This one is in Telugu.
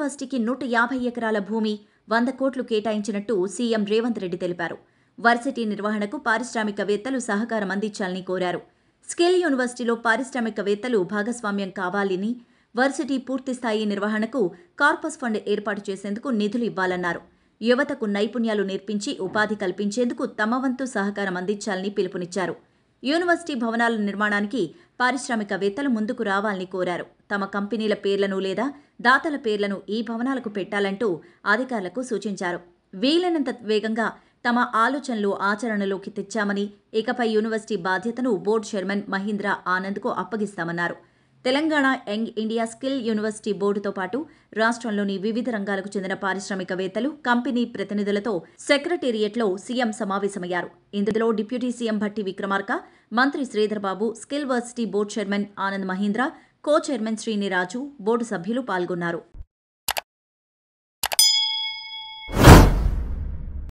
యూనివర్సిటీకి 150 ఎకరాల భూమి 100 కోట్లు కేటాయించినట్టు సీఎం రేవంత్ రెడ్డి తెలిపారు. వర్సిటీ నిర్వహణకు పారిశ్రామికవేత్తలు సహకారం అందించాలని కోరారు. స్కిల్ యూనివర్సిటీలో పారిశ్రామికవేత్తలు భాగస్వామ్యం కావాలని, వర్సిటీ పూర్తిస్థాయి నిర్వహణకు కార్పస్ ఫండ్ ఏర్పాటు చేసేందుకు నిధులు ఇవ్వాలన్నారు. యువతకు నైపుణ్యాలు నేర్పించి ఉపాధి కల్పించేందుకు తమ వంతు సహకారం అందించాలని పిలుపునిచ్చారు. యూనివర్సిటీ భవనాల నిర్మాణానికి పారిశ్రామికవేత్తలు ముందుకు రావాలని కోరారు. తమ కంపెనీల పేర్లను లేదా దాతల పేర్లను ఈ భవనాలకు పెట్టాలంటూ అధికారులకు సూచించారు. వీలైనంత వేగంగా తమ ఆలోచనలు ఆచరణలోకి తెచ్చామని, ఇకపై యూనివర్సిటీ బాధ్యతను బోర్డు చైర్మన్ మహీంద్ర ఆనంద్కు అప్పగిస్తామన్నారు. Telangana young India skill university బోర్డుతో పాటు రాష్ట్రంలోని వివిధ రంగాలకు చెందిన పారిశ్రామికవేత్తలు, కంపెనీ ప్రతినిధులతో సెక్రటేరియట్లో సీఎం సమావేశమయ్యారు. ఇందులో డిప్యూటీ సీఎం భట్టి విక్రమార్క, మంత్రి Sridhar Babu, skill varsity board chairman Anand Mahindra, co chairman Sreeniraju, board సభ్యులు పాల్గొన్నారు.